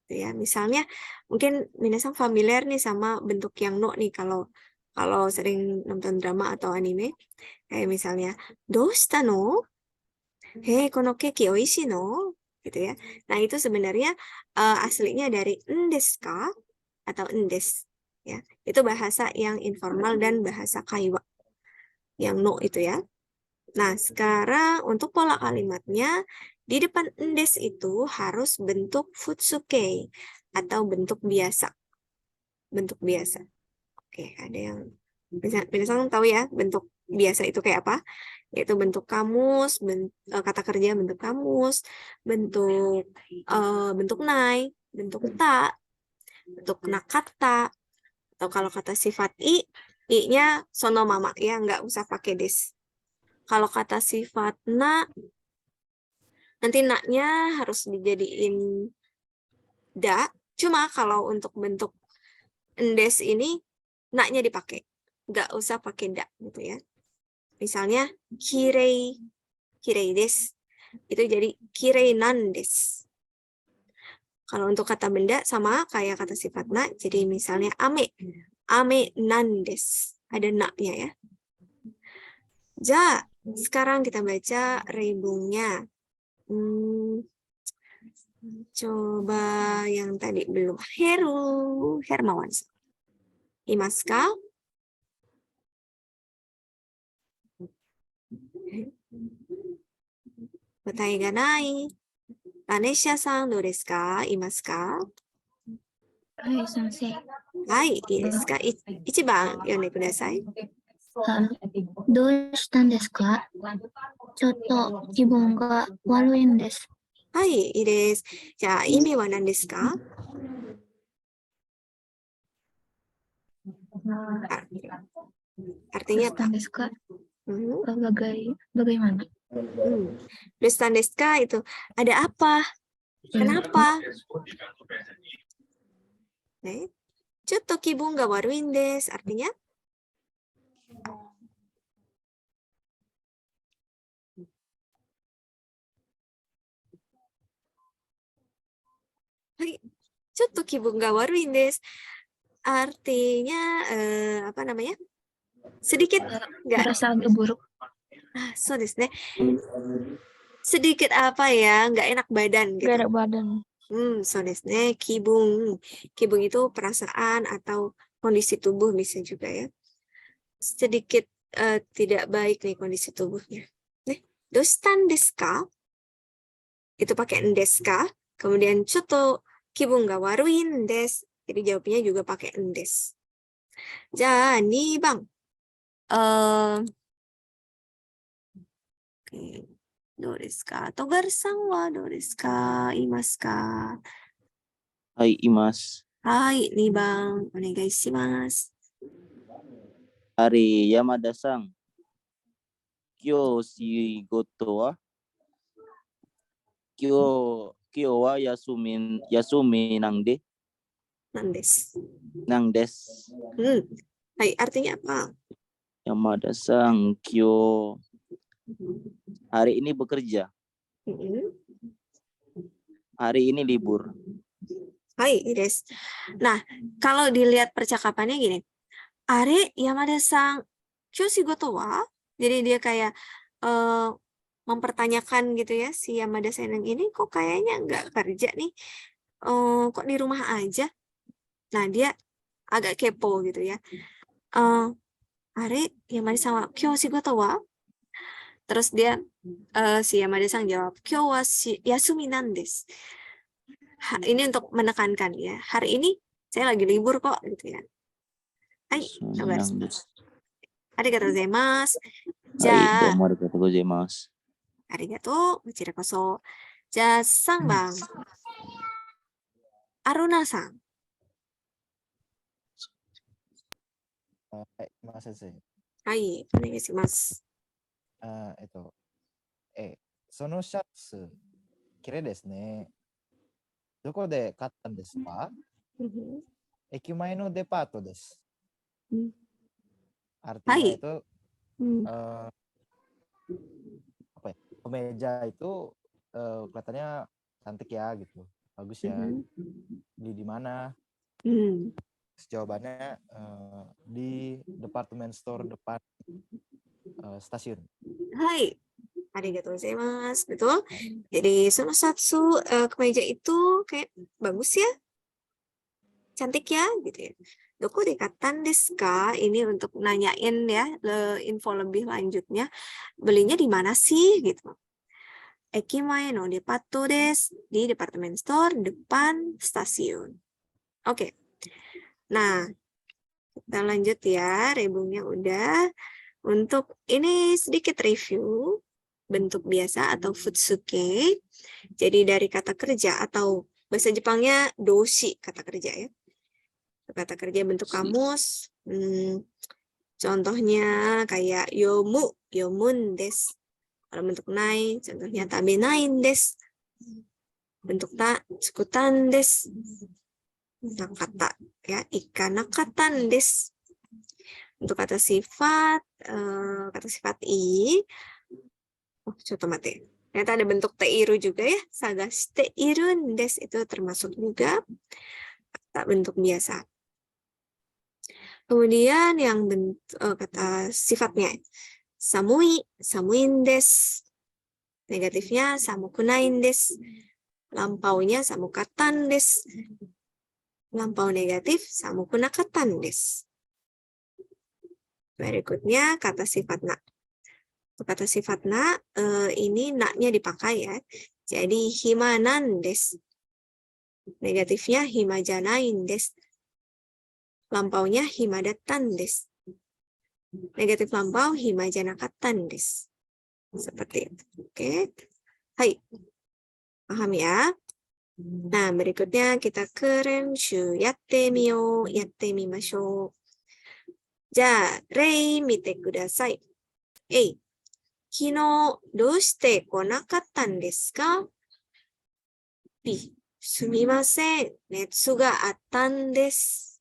Ya, misalnya, mungkin minasan familiar nih sama bentuk yang no nih, kalau sering nonton drama atau anime. Kayak misalnya, doushita no? Hei, kono keki oishi no? Gitu ya. Nah, itu sebenarnya aslinya dari endeska atau endes. Ya, itu bahasa yang informal dan bahasa kaiwa. Yang no itu ya. Nah, sekarang untuk pola kalimatnya, di depan endes itu harus bentuk futsuke atau bentuk biasa. Bentuk biasa. Oke, ada yang bisa tahu ya bentuk biasa itu kayak apa? Yaitu bentuk kamus, kata kerja bentuk kamus, bentuk nai, bentuk ta, bentuk nakata, atau kalau kata sifat i-nya sono mama ya, nggak usah pakai des. Kalau kata sifat na, nanti na-nya harus dijadiin da. Cuma kalau untuk bentuk endes ini, na-nya dipakai. Nggak usah pakai da gitu ya. Misalnya, kirei des. Itu jadi kirei nan des. Kalau untuk kata benda sama kayak kata sifat na, jadi misalnya ame nan des. Ada na-nya ya. Ja, sekarang kita baca reibungnya. Coba yang tadi belum. Hermawan. Imasu ka? Kotae ga nai. Tanesha-san, do desu ka? Imasu ka? はい、先生。はい、いいですか。1番読んでください。どうしたんですか？ちょっと気分が悪いんです。はい、いいです。じゃあ、意味は何ですか？Artinya Terus apa?ですか? Mhm. Bagaimana? Dustan deska itu ada apa? Kenapa? Chotto kibun ga waruin desu. Artinya? Hai, chotto kibun ga waruin desu. Artinya apa namanya? Sedikit nggak? Merasa agak buruk. So desu ne. Sedikit apa ya? Nggak enak badan gitu. Gak enak badan. So desu ne. Kibung. Kibung itu perasaan atau kondisi tubuh bisa juga ya. Sedikit tidak baik nih kondisi tubuhnya. Dostan desu ka? Itu pakai ndes ka. Kemudian chotto kibun ga waruin desu. Jadi jawabnya juga pakai ndes. Ja, 2番. Oke. どうですか? Togarさんはどうですか? いますか? はい、います。はい、2番お願いします。Hari Yamada-san, kyo shigoto wa? Kyo wa yasumi nang de? なんです。 Nang des. はい、artinya apa? Yamada-san, kyo hari ini bekerja. Hari ini libur. Hai, Ires. Nah, kalau dilihat percakapannya gini. Are Yamada-san, kyo shigoto wa? Jadi dia kayak mempertanyakan gitu ya, si Yamada-san yang ini kok kayaknya nggak kerja nih. Kok di rumah aja? Nah, dia agak kepo gitu ya. Are Yamada-san wa kyo shigoto wa? Terus dia si Yamada-san jawab, kyo wa yasumi nan desu. Ini untuk menekankan ya. Hari ini saya lagi libur kok gitu ya. Hai, sabar. Nang des. Arigatou gozaimasu. Hai, domo arigatou gozaimasu. Arigatou, kochira koso. じゃあ3番。Aruna-san. はい、先生。はい、お願いします。そのシャツ、綺麗ですね。どこで買ったんですか？駅前のデパートです。Artinya itu apa ya? Kemeja itu kelihatannya cantik ya gitu, bagus ya. Beli di mana? Jawabannya di department store depan stasiun. Hai, arigatou gozaimasu. Betul. Jadi sono satsu kemeja itu kayak bagus ya, cantik ya gitu ya. Doko de kattan desu ka? Ini untuk nanyain ya info lebih lanjutnya. Belinya di mana sih gitu. Ekimae no depato desu, di department store depan stasiun. Oke. Nah, kita lanjut ya. Rebungnya udah. Untuk ini sedikit review bentuk biasa atau futsuke. Jadi dari kata kerja atau bahasa Jepangnya doshi kata kerja ya. Kata kerja bentuk kamus. Contohnya kayak yomu, yomun desu. Kalau bentuk nai, contohnya tabenain desu. Bentuk ta, tsukutan desu. Nakata ya, ikanakatan desu. Untuk kata sifat i. Oh, coba mate. Ternyata ada bentuk teiru juga ya. Sagashite irun desu itu termasuk juga kata bentuk biasa. Kemudian yang bentuk kata sifatnya samui, samuin desu. Negatifnya samukunain desu. Lampaunya samukatan desu. Lampau negatif samukunakatan desu. Berikutnya kata sifat na. Kata sifat na ini na-nya dipakai ya. Jadi himanan desu. Negatifnya hima janain desu. Lampaunya hima dattan desu. Negatif lampau hima janakattan desu. Seperti itu. Oke. Hai. Paham ya? Nah, berikutnya kita ke renshu. Yatte miyo. Yatte mimashou. Ja, rei mite kudasai. Kino doushite konakattan desu ka? B. Sumimasen, netsu ga attan desu.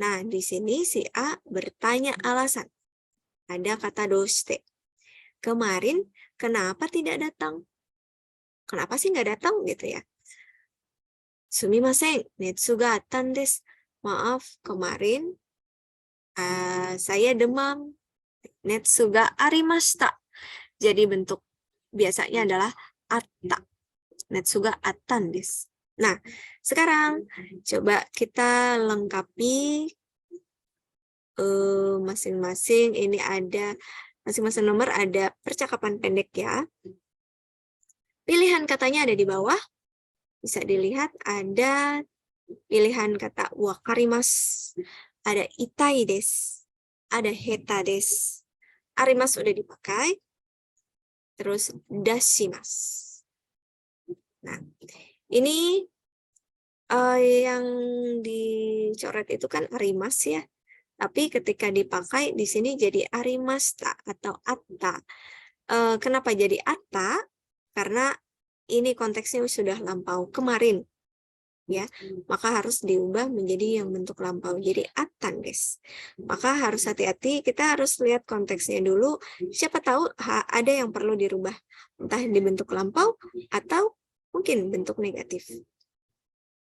Nah, di sini si A bertanya alasan. Ada kata doushite. Kemarin, kenapa tidak datang? Kenapa sih nggak datang gitu ya? Sumimasen, netsu ga attan desu. Maaf, kemarin saya demam. Netsu ga arimashita. Jadi bentuk biasanya adalah atta. Netsu ga attan desu. Nah, sekarang coba kita lengkapi masing-masing. Ini ada masing-masing nomor ada percakapan pendek ya. Pilihan katanya ada di bawah. Bisa dilihat ada pilihan kata wakarimasu, ada itai desu, ada heta desu. Arimasu udah dipakai. Terus dashimasu. Nah, ini yang dicoret itu kan arimas ya. Tapi ketika dipakai di sini jadi arimashita atau atta. Kenapa jadi atta? Karena ini konteksnya sudah lampau kemarin. Ya, maka harus diubah menjadi yang bentuk lampau. Jadi attan desu. Maka harus hati-hati, kita harus lihat konteksnya dulu. Siapa tahu ada yang perlu dirubah. Entah dibentuk lampau atau mungkin bentuk negatif.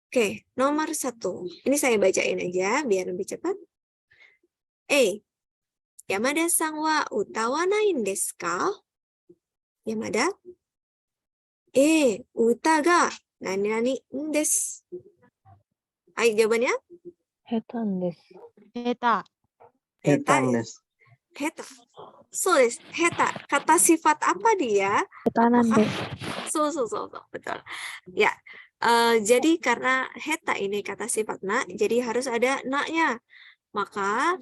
Oke, nomor 1. Ini saya bacain aja biar lebih cepat. Yamada-san wa utawanain desu ka? Yamada? Uta ga nani-nani desu. Hai, jawabannya? Hetan desu. Heta. Hetan desu. Heta. So desu. Heta. Kata sifat apa dia? Ketahanan Apakah? deh. Betul. Ya. Jadi karena heta ini kata sifat na, jadi harus ada na-nya. Maka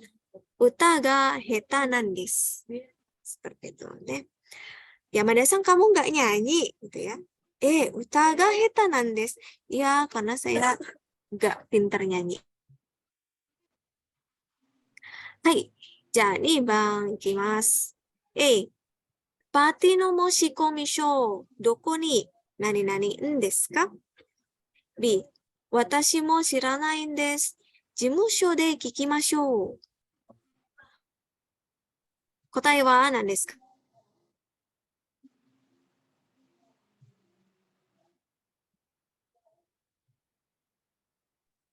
uta ga heta nan desu. Seperti itu. Yamada-san, kamu nggak nyanyi gitu ya? Uta ga heta nan desu. Ya, karena saya nggak pinter nyanyi. Hai, jadi bang, ikimasu. Party no moshikomi shou, doko ni nani-nani n desu ka? B. Watashi mo shiranai n desu. Jimushou de kikimashou. Kotae wa nan desu ka?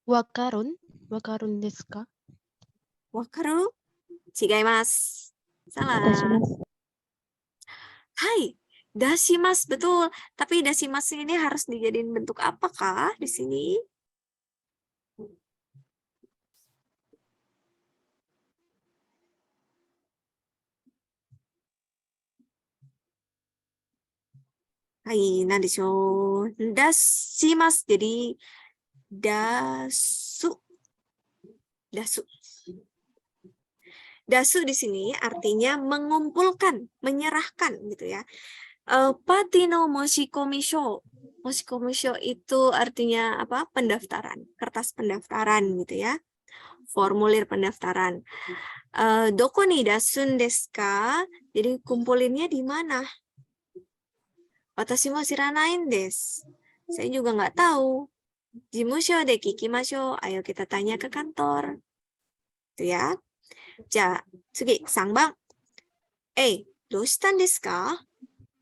Wakarun desu ka? Wakaru? Chigaimasu. Salah. Dashimasu. Hai, dashimasu, betul. Tapi dashimasu ini harus dijadiin bentuk apakah di sini? Hai, nandeshou. Dashimasu. Jadi dasu. Dasu. Dasu di sini artinya mengumpulkan, menyerahkan gitu ya. Party no moshikomi shou. Moshikomi shou itu artinya apa? Pendaftaran, kertas pendaftaran gitu ya. Formulir pendaftaran. Doko ni dasun desu ka? Jadi kumpulinnya di mana? Watashi mo shiranain desu. Saya juga nggak tahu. Jimushou de kikimashou. Ayo kita tanya ke kantor. Itu ya. Ja, tsugi, 3番. A. どうしたんですか?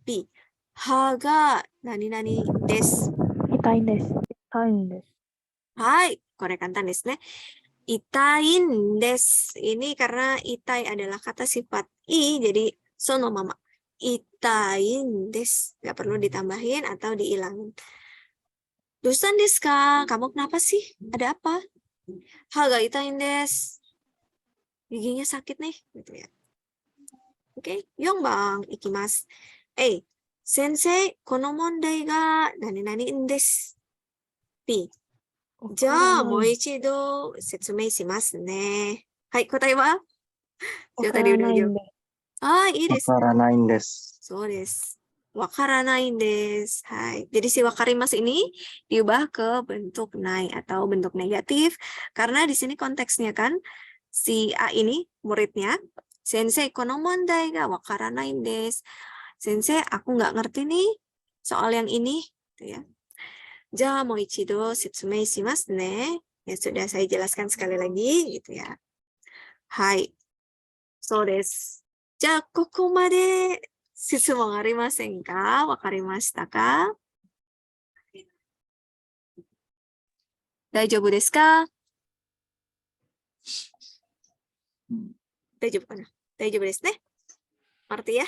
B. 歯が何々です。痛いんです。痛いんです。Hai, korekantan desu ne. Itain desu. Ini karena itai adalah kata sifat i, jadi sono mama. Itain desu. Gak perlu ditambahin atau dihilangin. Dosan desu ka? Kamu kenapa sih? Ada apa? Ha ga itain desu. Giginya sakit nih, gitu ya. Oke, 4番いきます。A. 先生、この問題が何々んです。B。わじゃあ、からない。もう一度説明しますね。はい、答えはわじゃあ、からない tadi udah ん jawab. で。ああ、いいです。わからないんです。そうです。Wakaranain des. Hai. Jadi si wakarimas ini diubah ke bentuk nai atau bentuk negatif. Karena di sini konteksnya kan si A ini muridnya. Sensei kono mondai ga wakaranain des. Sensei, aku nggak ngerti nih soal yang ini. Gitu ya. Ja mo ichido shitsumei shimasu ne. Ya sudah saya jelaskan sekali lagi gitu ya. Hai. So desu. Ja, koko made 質問ありませんか？わかりましたか？大丈夫ですか？大丈夫かな？大丈夫ですね。Arti ya?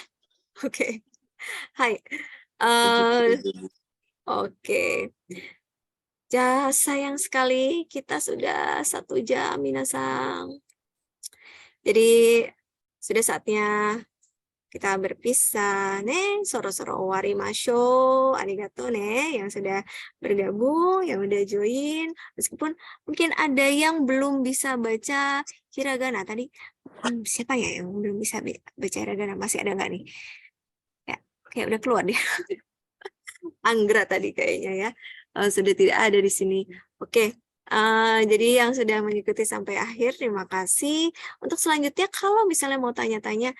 Oke. Hai. Oke. Ya, sayang sekali kita sudah 1 jam, minasang. Jadi, sudah saatnya kita berpisah nih, soro-soro owarimashou. Arigatou nih yang sudah bergabung, yang udah join. Meskipun mungkin ada yang belum bisa baca hiragana tadi. Siapa ya yang belum bisa baca hiragana? Masih ada nggak nih? Ya, kayak udah keluar deh. Anggra tadi kayaknya ya. Sudah tidak ada di sini. Oke. Jadi yang sudah mengikuti sampai akhir, terima kasih. Untuk selanjutnya, kalau misalnya mau tanya-tanya,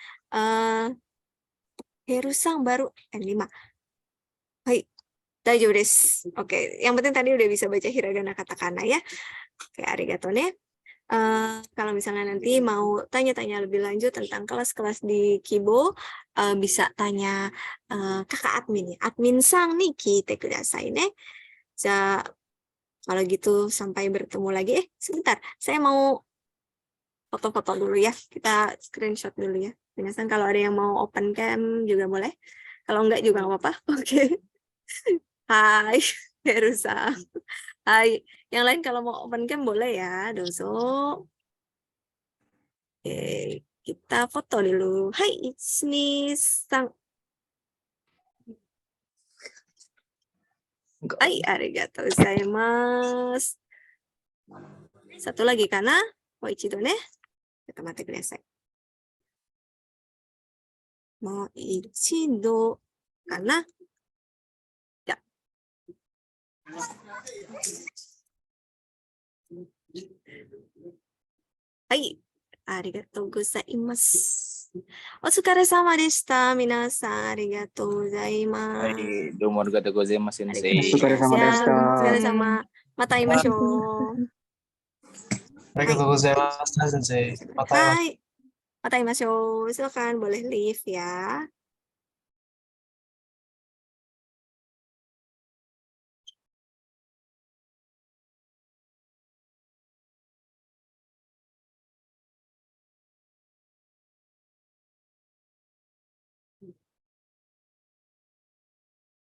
Heru-san baru N5. Hai, daijoubu desu. Oke, yang penting tadi udah bisa baca hiragana katakana ya. Oke, arigatou ne. Kalau misalnya nanti mau tanya-tanya lebih lanjut tentang kelas-kelas di Kibo, bisa tanya kakak admin ya. Admin sang nih kite kudasai ne. Kalau gitu sampai bertemu lagi. Sebentar, saya mau foto-foto dulu ya. Kita screenshot dulu ya. Minasan kalau ada yang mau open cam juga boleh. Kalau enggak juga nggak apa-apa. Oke. Hai, Herusa. Hai. Yang lain kalau mau open cam boleh ya. Dozo. Oke. Kita foto dulu. Hai, Sang. Hai, arigatou gozaimasu. Satu lagi kana? Moichido ne. Kita mate kudasai. Moichido kana? Ya. Hai, arigatou gozaimasu. Otsukaresama deshita. Minasan, arigatou gozaimasu. はい、どうもありがとうございます、先生。 Otsukaresama deshita. Otsukaresama. Mata imashou. ありがとうございます。先生。また会いましょう。Hai. Mata imashou. Silakan boleh leave ya.